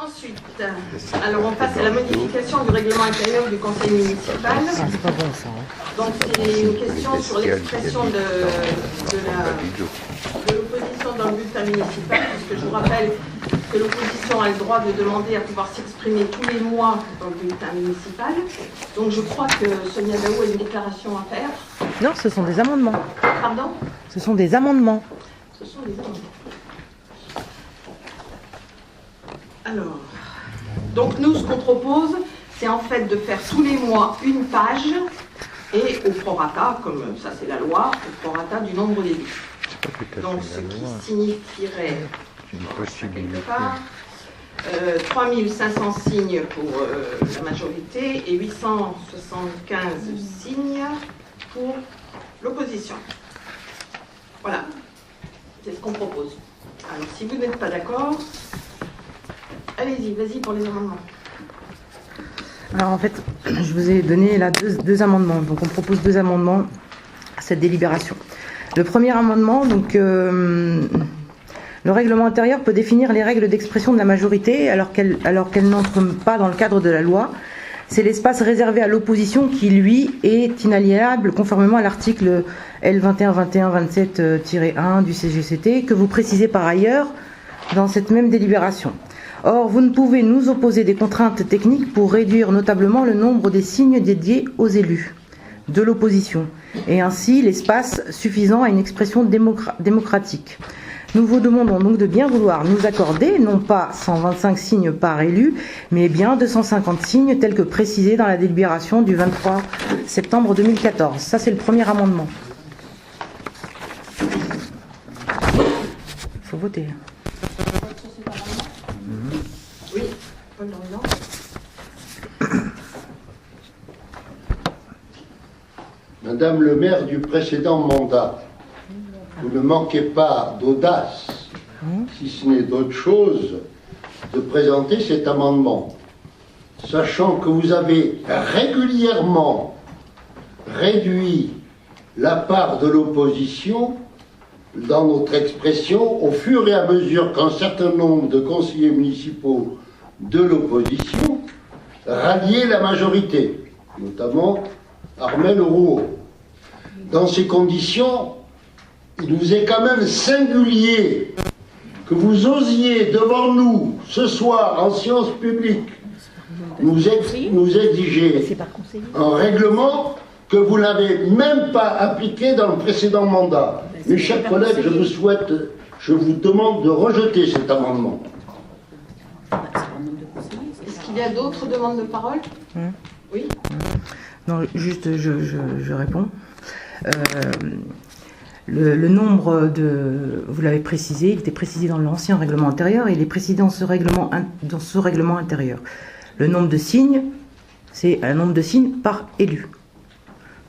Ensuite, alors on passe à la modification du règlement intérieur du conseil municipal. C'est pas bon ça. Donc c'est une question sur l'expression de l'opposition dans le bulletin municipal, puisque je vous rappelle que l'opposition a le droit de demander à pouvoir s'exprimer tous les mois dans le bulletin municipal. Donc je crois que Sonia Daou a une déclaration à faire. Non, ce sont des amendements. Pardon ? Ce sont des amendements. Ce sont des amendements. Alors, donc nous, ce qu'on propose, c'est en fait de faire tous les mois une page et au prorata, comme ça c'est la loi, au prorata du nombre d'élus. Donc ce qui signifierait, quelque part, 3500 signes pour la majorité et 875 signes pour l'opposition. Voilà, c'est ce qu'on propose. Alors si vous n'êtes pas d'accord, allez-y, vas-y pour les amendements. Alors en fait, je vous ai donné là deux amendements. Donc on propose deux amendements à cette délibération. Le premier amendement, donc le règlement intérieur peut définir les règles d'expression de la majorité alors qu'elles n'entrent pas dans le cadre de la loi. C'est l'espace réservé à l'opposition qui, lui, est inaliénable conformément à l'article L2121-27-1 du CGCT que vous précisez par ailleurs dans cette même délibération. Or, vous ne pouvez nous opposer des contraintes techniques pour réduire notablement le nombre des signes dédiés aux élus de l'opposition, et ainsi l'espace suffisant à une expression démocratique. Nous vous demandons donc de bien vouloir nous accorder, non pas 125 signes par élu, mais bien 250 signes tels que précisés dans la délibération du 23 septembre 2014. Ça, c'est le premier amendement. Il faut voter. Oui, Paul Lorient. Madame le maire du précédent mandat, vous ne manquez pas d'audace, si ce n'est d'autre chose, de présenter cet amendement, sachant que vous avez régulièrement réduit la part de l'opposition dans notre expression au fur et à mesure qu'un certain nombre de conseillers municipaux de l'opposition ralliaient la majorité, notamment Armel Rouault. Dans ces conditions, il nous est quand même singulier que vous osiez devant nous, ce soir, en séance publique, nous exiger un règlement que vous n'avez même pas appliqué dans le précédent mandat. Mes chers collègues, je vous demande de rejeter cet amendement. Est-ce qu'il y a d'autres demandes de parole ? Oui. Non, juste, je réponds. Le nombre de... Vous l'avez précisé, il était précisé dans l'ancien règlement intérieur et il est précisé dans ce règlement intérieur. Le nombre de signes, c'est un nombre de signes par élu.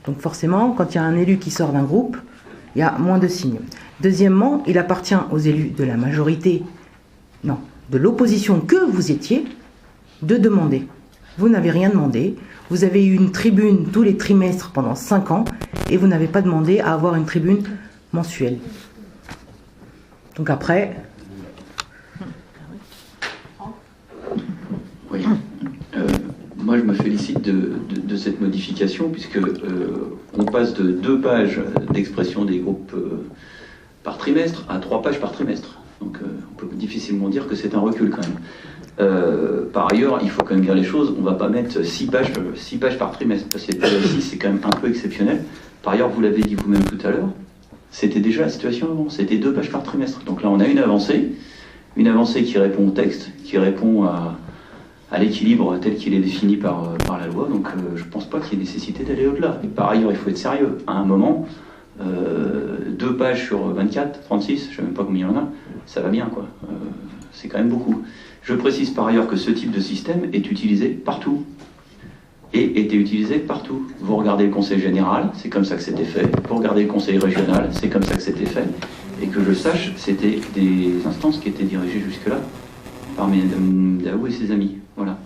Donc forcément, quand il y a un élu qui sort d'un groupe, il y a moins de signes. Deuxièmement, il appartient aux élus de la majorité, non, de l'opposition que vous étiez, de demander. Vous n'avez rien demandé. Vous avez eu une tribune tous les trimestres pendant 5 ans et vous n'avez pas demandé à avoir une tribune mensuelle. Donc après... Oui. Moi, je me félicite de cette modification puisque on passe de 2 pages d'expression des groupes par trimestre à 3 pages par trimestre. Donc on peut difficilement dire que c'est un recul quand même. Par ailleurs, il faut quand même dire les choses, on ne va pas mettre 6 pages par trimestre, parce que 6 c'est quand même un peu exceptionnel. Par ailleurs, vous l'avez dit vous-même tout à l'heure, c'était déjà la situation avant, c'était 2 pages par trimestre. Donc là on a une avancée qui répond au texte, qui répond à l'équilibre tel qu'il est défini par la loi, donc je ne pense pas qu'il y ait nécessité d'aller au-delà. Et par ailleurs, il faut être sérieux. À un moment, 2 pages sur 24, 36, je ne sais même pas combien il y en a, ça va bien quoi. C'est quand même beaucoup. Je précise par ailleurs que ce type de système est utilisé partout et était utilisé partout. Vous regardez le conseil général, c'est comme ça que c'était fait. Vous regardez le conseil régional, c'est comme ça que c'était fait. Et que je sache, c'était des instances qui étaient dirigées jusque-là par Mme Daou et ses amis. Voilà.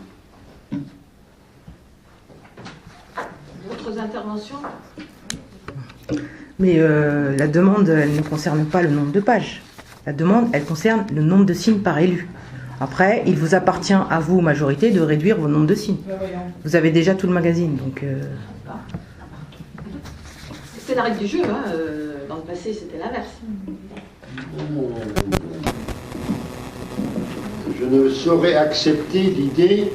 D'autres interventions ? Mais la demande, elle ne concerne pas le nombre de pages. La demande, elle concerne le nombre de signes par élu. Après, il vous appartient à vous, majorité, de réduire vos nombres de signes. Vous avez déjà tout le magazine, donc... C'est la règle du jeu, hein. Dans le passé c'était l'inverse. Je ne saurais accepter l'idée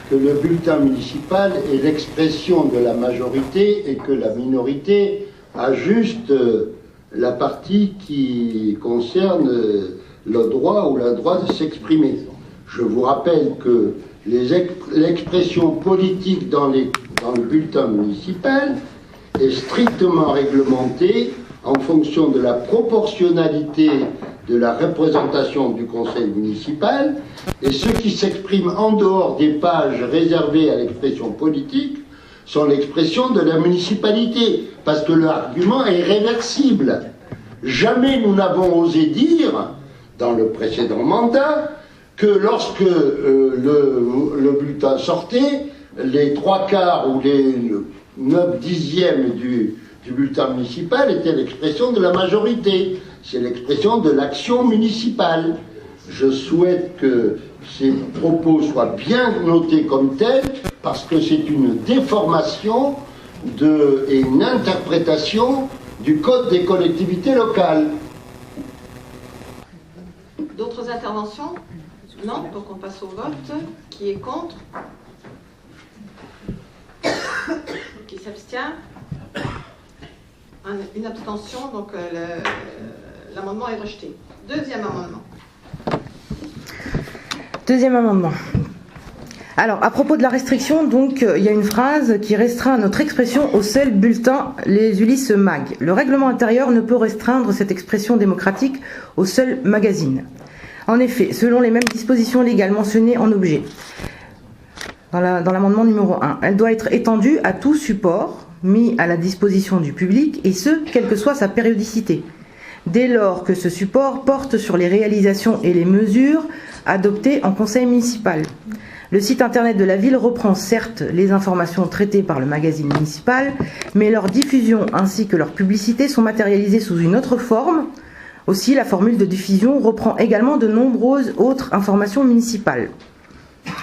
que le bulletin municipal est l'expression de la majorité et que la minorité ajuste la partie qui concerne le droit ou la droit de s'exprimer. Je vous rappelle que l'expression politique dans le bulletin municipal est strictement réglementée en fonction de la proportionnalité de la représentation du conseil municipal, et ceux qui s'expriment en dehors des pages réservées à l'expression politique sont l'expression de la municipalité, parce que l'argument est réversible. Jamais nous n'avons osé dire, dans le précédent mandat, que lorsque le bulletin sortait, les 3/4 ou les 9/10 du bulletin municipal était l'expression de la majorité. C'est l'expression de l'action municipale. Je souhaite que ces propos soient bien notés comme tels, parce que c'est une déformation et une interprétation du Code des collectivités locales. D'autres interventions? Non? Donc on passe au vote. Qui est contre? Qui s'abstient? Une abstention, donc l'amendement est rejeté. Deuxième amendement. Deuxième amendement. Alors, à propos de la restriction, donc, il y a une phrase qui restreint notre expression au seul bulletin Les Ulysse Mag. Le règlement intérieur ne peut restreindre cette expression démocratique au seul magazine. En effet, selon les mêmes dispositions légales mentionnées en objet, dans l'amendement numéro 1, elle doit être étendue à tout support mis à la disposition du public, et ce, quelle que soit sa périodicité, dès lors que ce support porte sur les réalisations et les mesures adoptées en conseil municipal. Le site internet de la ville reprend certes les informations traitées par le magazine municipal, mais leur diffusion ainsi que leur publicité sont matérialisées sous une autre forme. Aussi, la formule de diffusion reprend également de nombreuses autres informations municipales.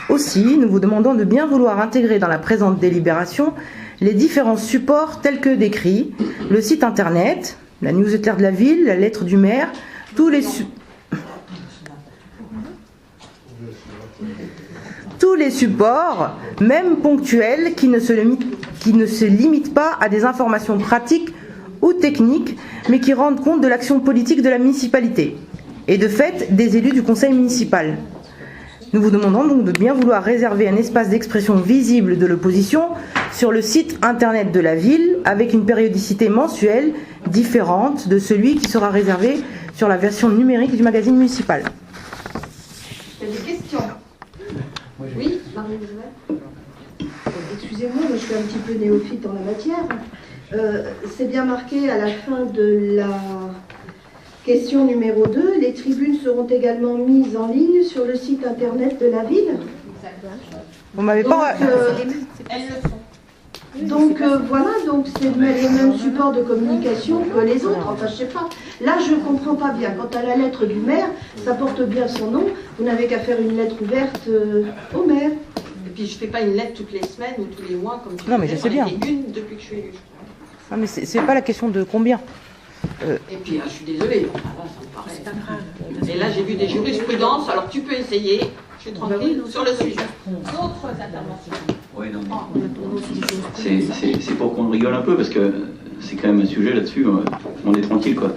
Aussi, nous vous demandons de bien vouloir intégrer dans la présente délibération les différents supports tels que décrits, le site internet, la newsletter de la ville, la lettre du maire, tous les supports, même ponctuels, qui ne se limitent pas à des informations pratiques ou techniques, mais qui rendent compte de l'action politique de la municipalité, et de fait des élus du conseil municipal. Nous vous demandons donc de bien vouloir réserver un espace d'expression visible de l'opposition sur le site internet de la ville, avec une périodicité mensuelle différente de celui qui sera réservé sur la version numérique du magazine municipal. Il y a des questions? Oui, Marie-Elisabeth. Excusez-moi, je suis un petit peu néophyte en la matière. C'est bien marqué à la fin de la question numéro 2, les tribunes seront également mises en ligne sur le site internet de la ville. Vous m'avez pas... Elles le font. Donc voilà, donc c'est les mêmes supports de communication que les autres. Enfin, je sais pas. Là, je comprends pas bien. Quant à la lettre du maire, ça porte bien son nom. Vous n'avez qu'à faire une lettre ouverte au maire. Et puis je fais pas une lettre toutes les semaines ou tous les mois comme tu Non, mais je sais bien. J'en ai fait une depuis que je suis élue. Non, mais c'est pas la question de combien. Et puis je suis désolée. Ah, là, ça me paraît. C'est pas grave. Et là, j'ai vu des jurisprudences. Alors tu peux essayer. Je suis tranquille sur le sujet. D'autres interventions? Oui, non, c'est pour qu'on rigole un peu, parce que c'est quand même un sujet là-dessus, on est tranquille, quoi.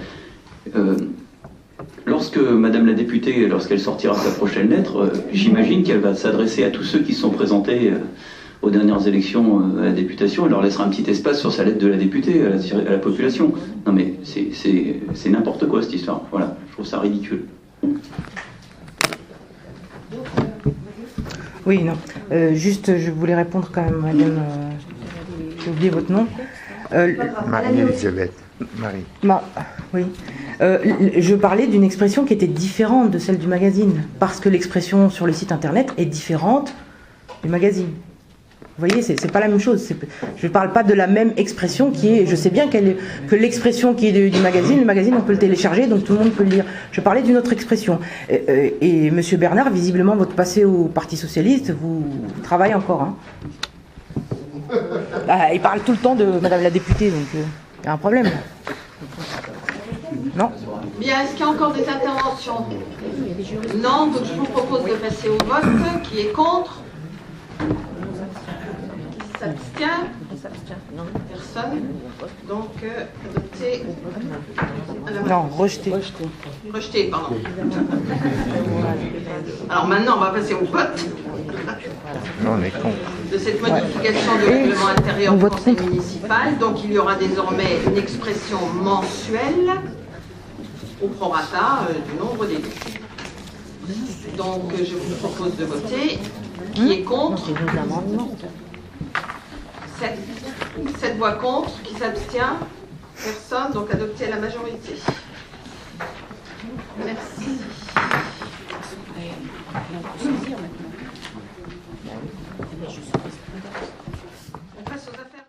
Lorsque Madame la députée, lorsqu'elle sortira sa prochaine lettre, j'imagine qu'elle va s'adresser à tous ceux qui se sont présentés aux dernières élections à la députation, elle leur laissera un petit espace sur sa lettre de la députée à la population. Non mais c'est n'importe quoi cette histoire, voilà, je trouve ça ridicule. Oui, non. Juste, je voulais répondre quand même, madame. J'ai oublié votre nom. Marie-Elisabeth. Oui. Je parlais d'une expression qui était différente de celle du magazine, parce que l'expression sur le site internet est différente du magazine. Vous voyez, c'est pas la même chose. Je ne parle pas de la même expression qui est... Je sais bien que l'expression qui est du magazine, le magazine, on peut le télécharger, donc tout le monde peut le lire. Je parlais d'une autre expression. Et Monsieur Bernard, visiblement, votre passé au Parti Socialiste, vous travaillez encore. Hein. Il parle tout le temps de Madame la députée, donc il y a un problème. Non ? Bien, est-ce qu'il y a encore des interventions? Non, donc je vous propose de passer au vote. Qui est contre? Qui s'abstient? Personne. Donc, adopté. Non, rejeté. Rejeté, pardon. Alors maintenant, on va passer au vote Non, on est con. de cette modification du règlement intérieur du conseil municipal. Donc, il y aura désormais une expression mensuelle au prorata du nombre d'élus. Donc, je vous propose de voter. Qui est contre? 7 voix contre. Qui s'abstient? Personne. Donc, adopté à la majorité. Merci.